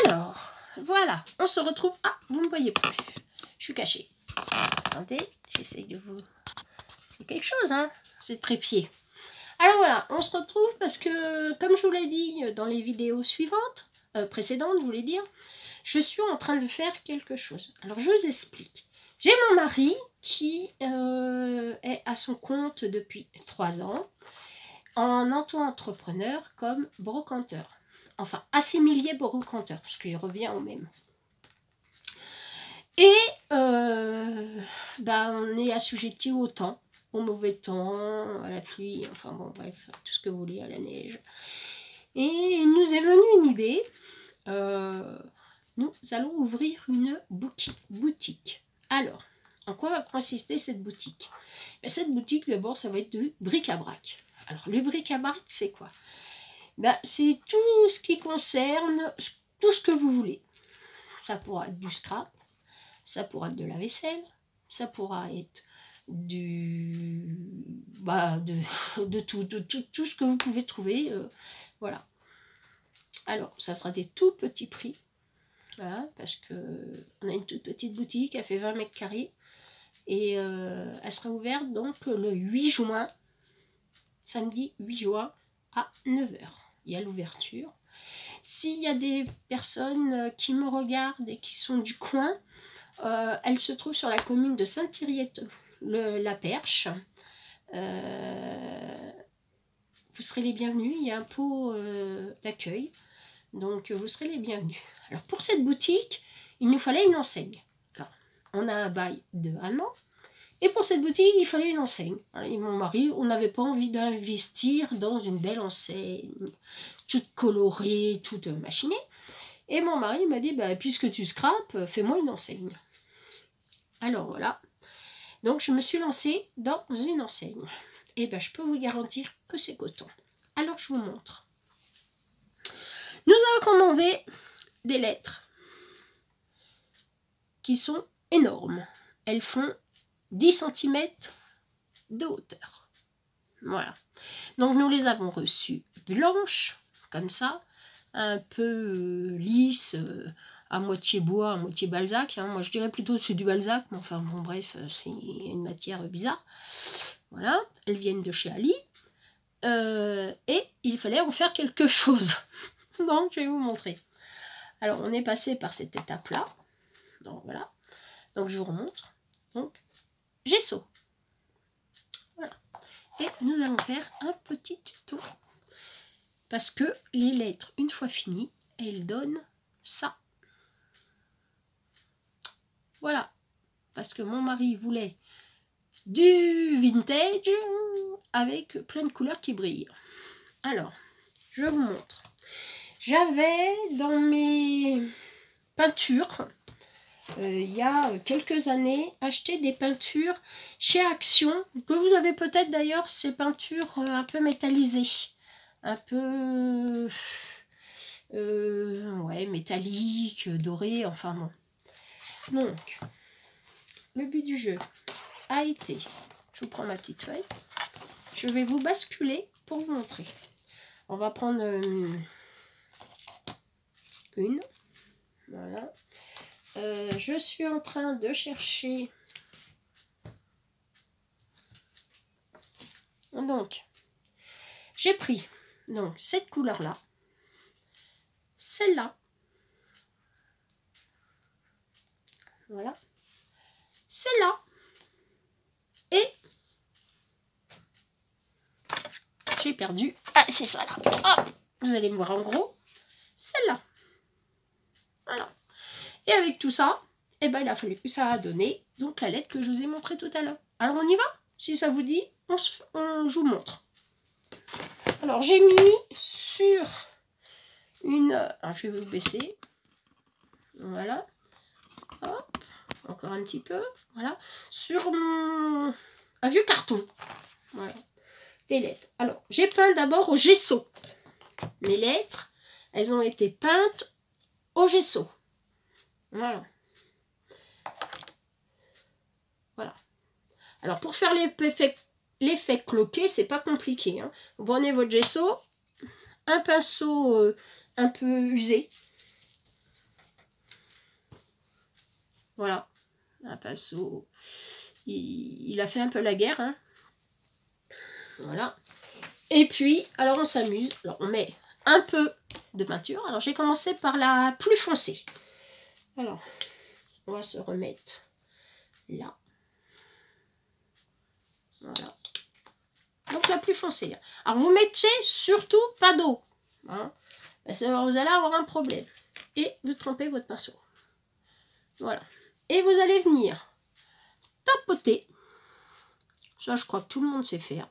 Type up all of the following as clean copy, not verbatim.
Alors, voilà, on se retrouve... Ah, vous ne me voyez plus. Je suis cachée. Attendez, j'essaye de vous... C'est quelque chose, hein, c'est trépied. Alors voilà, on se retrouve parce que, comme je vous l'ai dit dans les vidéos suivantes, précédentes, je voulais dire, je suis en train de faire quelque chose. Alors, je vous explique. J'ai mon mari qui est à son compte depuis 3 ans, en auto-entrepreneur comme brocanteur. Enfin, assimilé brocanteur, parce qu'il revient au même. Et on est assujetti au temps, au mauvais temps, à la pluie, enfin bon bref, tout ce que vous voulez, à la neige. Et il nous est venu une idée, nous allons ouvrir une boutique. Alors, en quoi va consister cette boutique? Cette boutique, d'abord, ça va être de bric-à-brac. Alors, le bric-à-brac, c'est quoi? C'est tout ce qui concerne tout ce que vous voulez. Ça pourra être du scrap, ça pourra être de la vaisselle, ça pourra être de tout ce que vous pouvez trouver. Voilà. Alors, ça sera des tout petits prix. Voilà, parce que on a une toute petite boutique, elle fait 20 mètres carrés. Et elle sera ouverte donc le 8 juin, samedi 8 juin à 9 h. Il y a l'ouverture. S'il y a des personnes qui me regardent et qui sont du coin, elle se trouve sur la commune de Saint-Thiriet-la-Perche. Vous serez les bienvenus, il y a un pot d'accueil, donc vous serez les bienvenus. Alors pour cette boutique, il nous fallait une enseigne. Alors, on a un bail de 1 an, et pour cette boutique, il fallait une enseigne. Et mon mari, on n'avait pas envie d'investir dans une belle enseigne, toute colorée, toute machinée. Et mon mari m'a dit, puisque tu scrapes, fais-moi une enseigne. Alors voilà. Donc je me suis lancée dans une enseigne. Et je peux vous garantir que c'est coton. Alors je vous montre. Nous avons commandé des lettres qui sont énormes. Elles font 10 cm de hauteur. Voilà. Donc nous les avons reçues blanches, comme ça, un peu lisses, à moitié bois, à moitié Balzac. Hein. Moi je dirais plutôt c'est du Balzac, mais enfin bon bref, c'est une matière bizarre. Voilà, elles viennent de chez Ali. Et il fallait en faire quelque chose. Donc je vais vous montrer. Alors on est passé par cette étape-là. Donc voilà. Donc je vous remontre. Donc gesso. Voilà. Et nous allons faire un petit tuto. Parce que les lettres, une fois finies, elles donnent ça. Voilà. Parce que mon mari voulait du vintage avec plein de couleurs qui brillent. Alors, je vous montre. J'avais dans mes peintures, il y a quelques années, acheté des peintures chez Action, que vous avez peut-être d'ailleurs, ces peintures un peu métallisées, un peu métalliques, dorées, enfin bon. Donc, le but du jeu a été, je vous prends ma petite feuille, je vais vous basculer pour vous montrer. On va prendre une, voilà. Je suis en train de chercher. Donc, j'ai pris donc cette couleur-là, celle-là, voilà, celle-là, et j'ai perdu. Ah, c'est ça là. Ah, vous allez me voir en gros, celle-là. Voilà. Et avec tout ça, il a fallu que ça a donné donc la lettre que je vous ai montrée tout à l'heure. Alors on y va? Si ça vous dit, je vous montre. Alors j'ai mis sur une... Alors je vais vous baisser. Voilà. Hop. Encore un petit peu. Voilà. Sur un vieux carton. Voilà. Des lettres. Alors j'ai peint d'abord au gesso. Mes lettres, elles ont été peintes au gesso. Voilà. Voilà. Alors pour faire l'effet cloqué, c'est pas compliqué. Hein. Vous prenez votre gesso, un pinceau un peu usé. Voilà, un pinceau. Il a fait un peu la guerre. Hein. Voilà. Et puis, alors on s'amuse. Alors on met un peu de peinture. Alors j'ai commencé par la plus foncée. Alors, on va se remettre là. Voilà. Donc la plus foncée. Alors vous mettez surtout pas d'eau. Hein. Vous allez avoir un problème. Et vous trempez votre pinceau. Voilà. Et vous allez venir tapoter. Ça, je crois que tout le monde sait faire.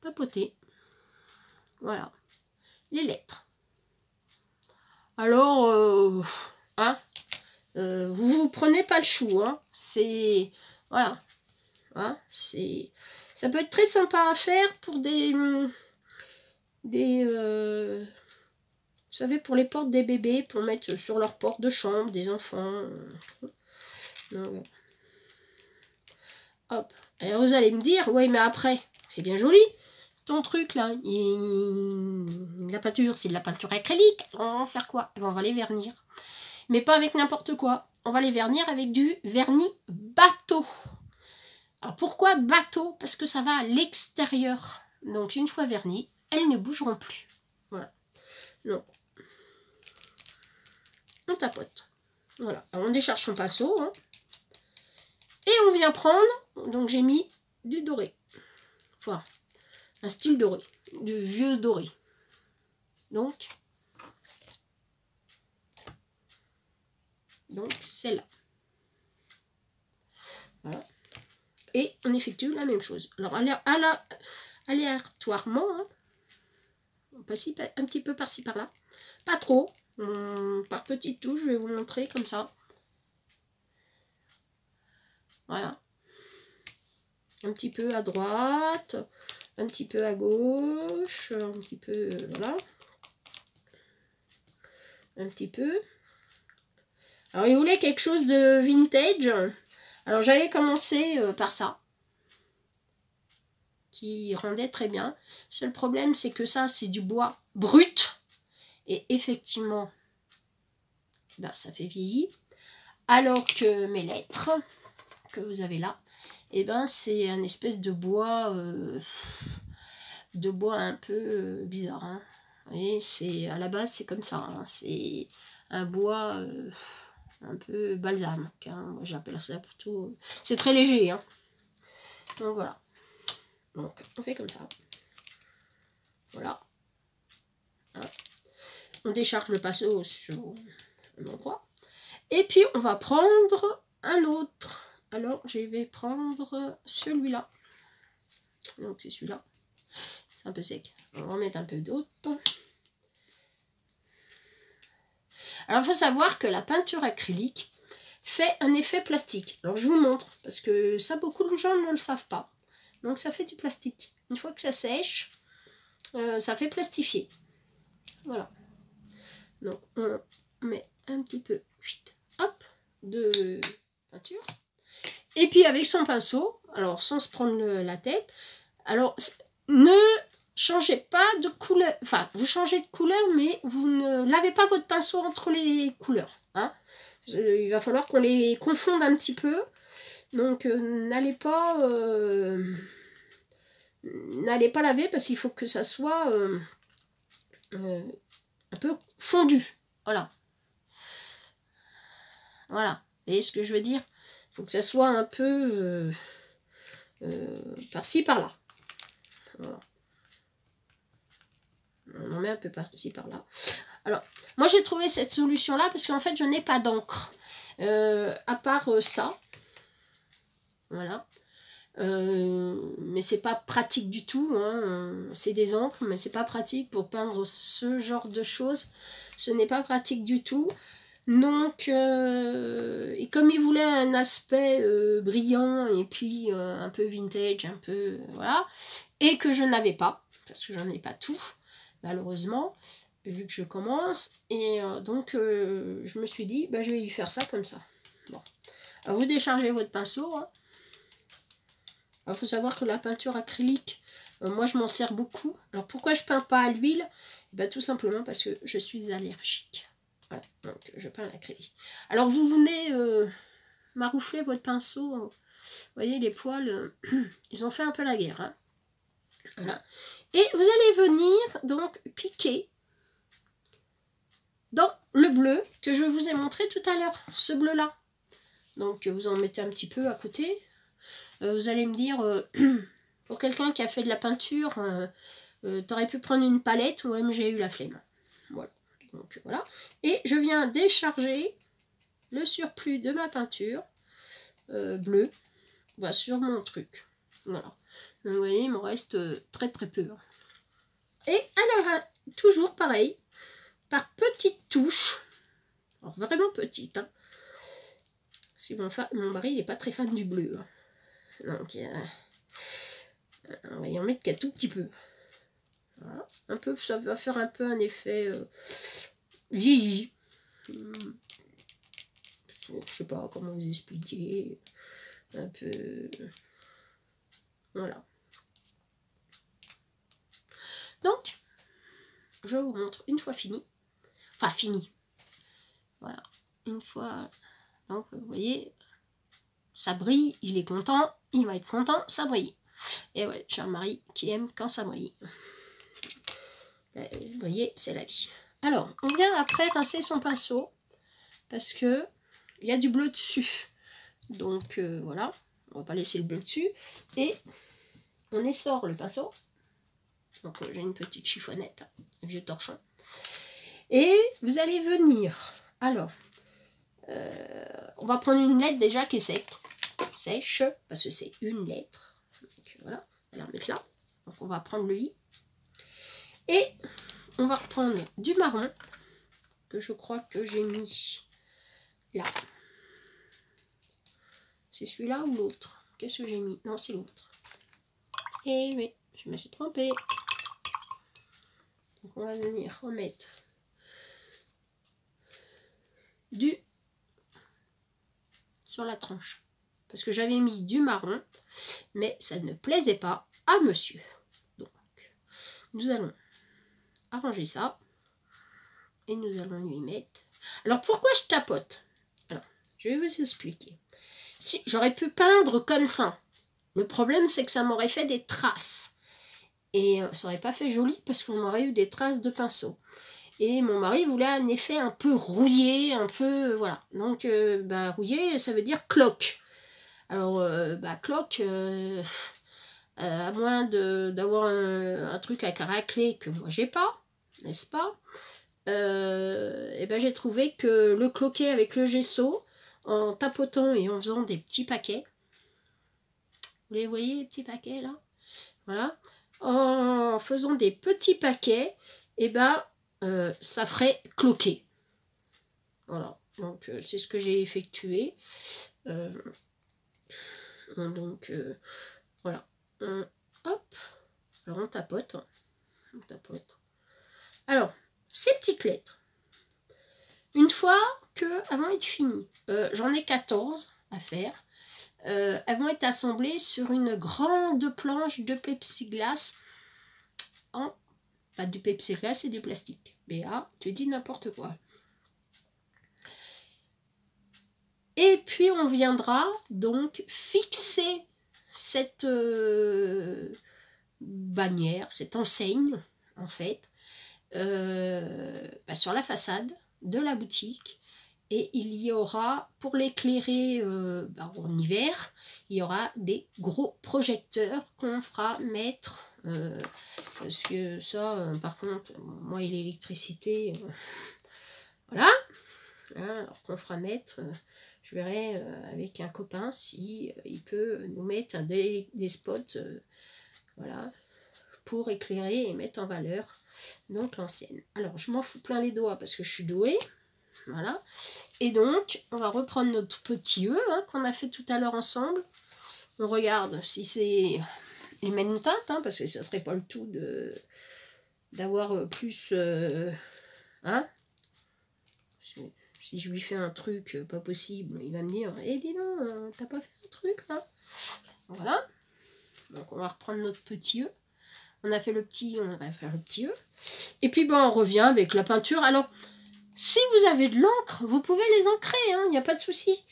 Tapoter. Voilà. Les lettres. Alors, hein, vous prenez pas le chou. Hein. C'est... Voilà. Hein, c'est... Ça peut être très sympa à faire pour des vous savez, pour les portes des bébés, pour mettre sur leur porte de chambre des enfants. Donc, hop. Alors vous allez me dire, oui, mais après, c'est bien joli, ton truc là. La peinture, c'est de la peinture acrylique. On va faire quoi? On va les vernir. Mais pas avec n'importe quoi. On va les vernir avec du vernis bateau. Alors pourquoi bateau? Parce que ça va à l'extérieur. Donc une fois vernis, elles ne bougeront plus. Voilà. Donc, on tapote. Voilà. Alors, on décharge son pinceau. Hein. Et on vient prendre, donc j'ai mis du doré. Enfin, un style doré. Du vieux doré. Donc c'est là. Voilà. Et on effectue la même chose. Alors, aléatoirement, hein, on passe un petit peu par-ci par-là. Pas trop. Par petites touches, je vais vous montrer comme ça. Voilà. Un petit peu à droite, un petit peu à gauche, un petit peu, voilà. Un petit peu. Alors, il voulait quelque chose de vintage. Alors, j'avais commencé par ça. Qui rendait très bien. Le seul problème, c'est que ça, c'est du bois brut. Et effectivement, ben, ça fait vieillir. Alors que mes lettres, que vous avez là, et ben c'est un espèce de bois un peu bizarre. Hein. Et c'est à la base, c'est comme ça. Hein. C'est un bois un peu balsamique. Hein. Moi, j'appelle ça plutôt... C'est très léger. Hein. Donc voilà. Donc, on fait comme ça. Voilà. On décharge le pinceau sur un endroit. Et puis, on va prendre un autre. Alors, je vais prendre celui-là. Donc, c'est celui-là. C'est un peu sec. On va en mettre un peu d'autre. Alors, il faut savoir que la peinture acrylique fait un effet plastique. Alors, je vous montre. Parce que ça, beaucoup de gens ne le savent pas. Donc ça fait du plastique. Une fois que ça sèche, ça fait plastifier. Voilà. Donc on met un petit peu, hop, de peinture. Et puis avec son pinceau, alors sans se prendre la tête, alors ne changez pas de couleur. Enfin, vous changez de couleur, mais vous ne lavez pas votre pinceau entre les couleurs. Hein. Il va falloir qu'on les confonde un petit peu. Donc n'allez pas laver parce qu'il faut que ça soit un peu fondu. Voilà. Voilà. Vous voyez ce que je veux dire? Il faut que ça soit un peu par-ci, par-là. Voilà. On en met un peu par-ci, par-là. Alors, moi j'ai trouvé cette solution-là parce qu'en fait je n'ai pas d'encre. À part ça. Voilà. Mais c'est pas pratique du tout. Hein. C'est des encres, mais c'est pas pratique pour peindre ce genre de choses. Ce n'est pas pratique du tout. Donc, et comme il voulait un aspect brillant et puis un peu vintage, un peu voilà, et que je n'avais pas, parce que j'en ai pas tout, malheureusement, vu que je commence, et donc je me suis dit, bah, je vais lui faire ça comme ça. Bon. Alors vous déchargez votre pinceau. Hein. Il faut savoir que la peinture acrylique, moi je m'en sers beaucoup. Alors pourquoi je peins pas à l'huile? Ben, tout simplement parce que je suis allergique. Voilà, donc je peins l'acrylique. Alors vous venez maroufler votre pinceau. Vous voyez, les poils, ils ont fait un peu la guerre. Hein. Voilà. Et vous allez venir donc piquer dans le bleu que je vous ai montré tout à l'heure, ce bleu-là. Donc vous en mettez un petit peu à côté. Vous allez me dire, pour quelqu'un qui a fait de la peinture, t'aurais pu prendre une palette, ou même j'ai eu la flemme. Voilà. Donc voilà. Et je viens décharger le surplus de ma peinture bleue sur mon truc. Voilà. Donc vous voyez, il me reste très très peu. Et alors, toujours pareil, par petites touches, alors vraiment petites, hein. Si mon mari il n'est pas très fan du bleu. Hein. Donc on va y en mettre qu'un tout petit peu. Voilà. Un peu, ça va faire un peu un effet Gigi. Je sais pas comment vous expliquer. Un peu. Voilà. Donc, je vous montre une fois fini. Enfin, fini. Voilà. Une fois. Donc, vous voyez, ça brille, il est content, il va être content, ça brille. Et ouais, j'ai un mari qui aime quand ça brille. Briller, c'est la vie. Alors, on vient après rincer son pinceau, parce que il y a du bleu dessus. Donc, voilà, on va pas laisser le bleu dessus. Et on essore le pinceau. Donc, j'ai une petite chiffonnette, un vieux torchon. Et vous allez venir, alors, on va prendre une lettre déjà qui est sèche, parce que c'est une lettre. Donc, voilà, on va la remettre là. Donc, on va prendre le i. Et on va reprendre du marron, que je crois que j'ai mis là. C'est celui-là ou l'autre? Qu'est-ce que j'ai mis? Non, c'est l'autre. Et oui, je me suis trompée. Donc on va venir remettre du sur la tranche. Parce que j'avais mis du marron, mais ça ne plaisait pas à monsieur. Donc, nous allons arranger ça. Et nous allons lui mettre... Alors, pourquoi je tapote? Alors, je vais vous expliquer. Si j'aurais pu peindre comme ça. Le problème, c'est que ça m'aurait fait des traces. Et ça n'aurait pas fait joli parce qu'on aurait eu des traces de pinceau. Et mon mari voulait un effet un peu rouillé, un peu... voilà. Donc, rouillé, ça veut dire cloque. Alors, cloque... à moins d'avoir un truc avec un raclé que moi j'ai pas, n'est-ce pas? J'ai trouvé que le cloquet avec le gesso, en tapotant et en faisant des petits paquets, vous les voyez les petits paquets là, voilà, en faisant des petits paquets, ça ferait cloquer. Voilà, donc c'est ce que j'ai effectué. Donc voilà. Hop, alors on tapote. Alors, ces petites lettres, une fois qu'elles vont être finies, j'en ai 14 à faire, elles vont être assemblées sur une grande planche de plexiglas pas du plexiglas, c'est du plastique. Béa, tu dis n'importe quoi. Et puis on viendra donc fixer cette bannière, cette enseigne, en fait, sur la façade de la boutique. Et il y aura, pour l'éclairer en hiver, il y aura des gros projecteurs qu'on fera mettre, parce que ça, par contre, moi et l'électricité, voilà, alors qu'on fera mettre... je verrai avec un copain si il peut nous mettre des spots voilà, pour éclairer et mettre en valeur donc l'ancienne. Alors je m'en fous plein les doigts parce que je suis douée. Voilà. Et donc on va reprendre notre petit E qu'on a fait tout à l'heure ensemble. On regarde si c'est les mêmes teintes, parce que ça serait pas le tout d'avoir plus si je lui fais un truc pas possible, il va me dire « Eh, dis donc, t'as pas fait un truc, là ?» Voilà. Donc, on va reprendre notre petit E. On a fait le petit, on va faire le petit E. Et puis, on revient avec la peinture. Alors, Si vous avez de l'encre, vous pouvez les ancrer, il n'y a pas de souci.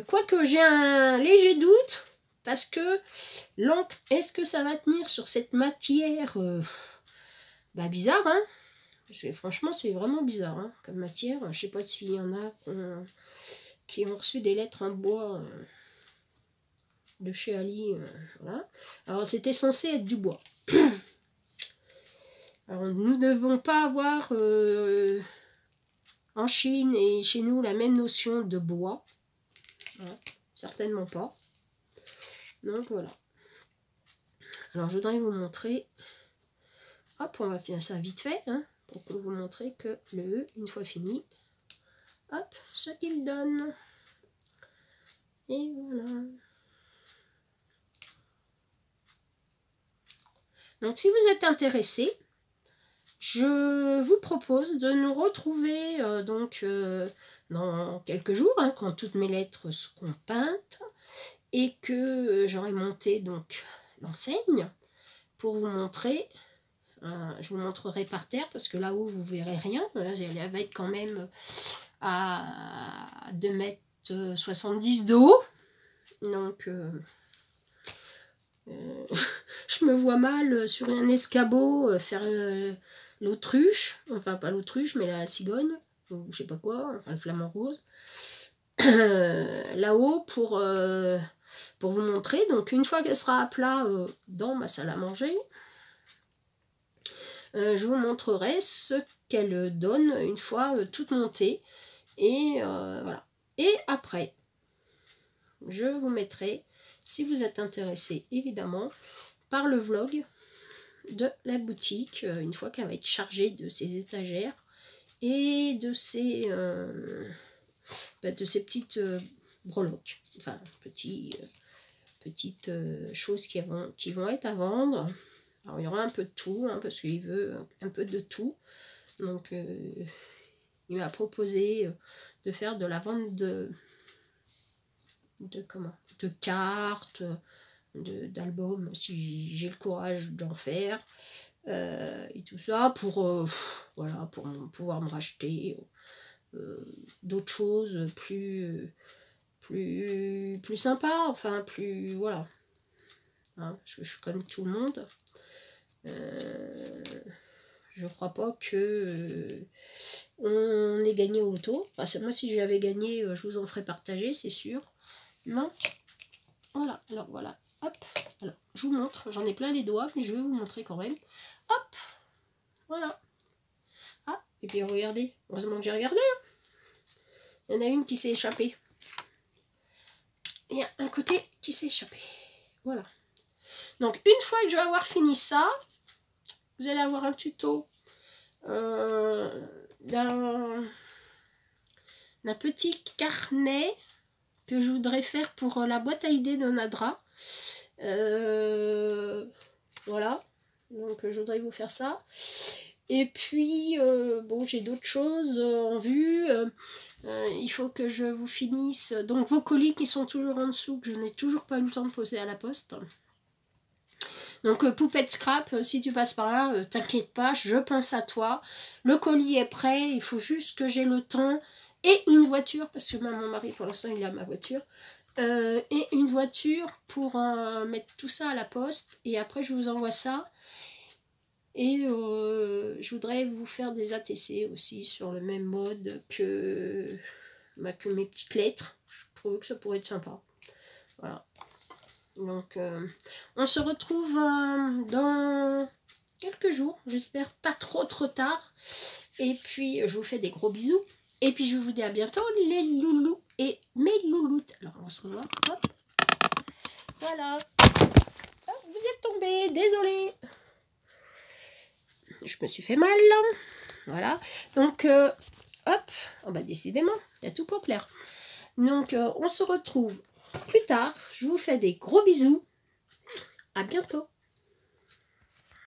Quoique j'ai un léger doute, parce que l'encre, est-ce que ça va tenir sur cette matière bizarre, hein? Parce que franchement, c'est vraiment bizarre comme matière. Je sais pas s'il y en a qui ont reçu des lettres en bois de chez Ali. Voilà. Alors, c'était censé être du bois. Alors, nous ne devons pas avoir en Chine et chez nous la même notion de bois. Voilà. Certainement pas. Donc, voilà. Alors, je voudrais vous montrer. Hop, on va faire ça vite fait, pour vous montrer que le E, une fois fini, hop, ce qu'il donne. Et voilà. Donc, si vous êtes intéressé, je vous propose de nous retrouver dans quelques jours, quand toutes mes lettres seront peintes et que j'aurai monté donc l'enseigne pour vous montrer. Je vous montrerai par terre parce que là-haut vous verrez rien. Elle va être quand même à 2,70 m de haut. Donc je me vois mal sur un escabeau faire l'autruche, enfin pas l'autruche mais la cigogne, ou je sais pas quoi, enfin le flamant rose, là-haut pour vous montrer. Donc une fois qu'elle sera à plat dans ma salle à manger, je vous montrerai ce qu'elle donne une fois toute montée. Et voilà. Et après, je vous mettrai, si vous êtes intéressé évidemment, par le vlog de la boutique, une fois qu'elle va être chargée de ses étagères et de ses petites breloques, enfin petites choses qui vont être à vendre. Alors il y aura un peu de tout, parce qu'il veut un peu de tout. Donc il m'a proposé de faire de la vente de cartes, d'albums, si j'ai le courage d'en faire, et tout ça pour pouvoir me racheter d'autres choses plus sympas, enfin plus voilà, parce que je suis comme tout le monde. Je crois pas que on ait gagné au loto. Enfin, moi, si j'avais gagné, je vous en ferais partager, c'est sûr. Non. Voilà. Alors, voilà. Hop. Alors, je vous montre. J'en ai plein les doigts, mais je vais vous montrer quand même. Hop. Voilà. Ah, et puis regardez. Heureusement que j'ai regardé. Il y en a une qui s'est échappée. Il y a un côté qui s'est échappé. Voilà. Donc, une fois que je vais avoir fini ça, vous allez avoir un tuto d'un petit carnet que je voudrais faire pour la boîte à idées de Nadra. Voilà. Donc, je voudrais vous faire ça. Et puis, bon, j'ai d'autres choses en vue. Il faut que je vous finisse. Donc, vos colis qui sont toujours en dessous, que je n'ai toujours pas eu le temps de poser à la poste. Donc, Poupette Scrap, si tu passes par là, t'inquiète pas, je pense à toi. Le colis est prêt, il faut juste que j'ai le temps et une voiture, parce que mon mari, pour l'instant, il a ma voiture. Et une voiture pour mettre tout ça à la poste. Et après, je vous envoie ça. Et je voudrais vous faire des ATC aussi sur le même mode que mes petites lettres. Je trouve que ça pourrait être sympa. Voilà. Donc, on se retrouve dans quelques jours. J'espère pas trop tard. Et puis, je vous fais des gros bisous. Et puis, je vous dis à bientôt, les loulous et mes louloutes. Alors, on se revoit. Hop. Voilà. Oh, vous êtes tombés. Désolée. Je me suis fait mal, là. Voilà. Donc, hop. Oh, bah, décidément, il y a tout pour plaire. Donc, on se retrouve plus tard. Je vous fais des gros bisous. À bientôt.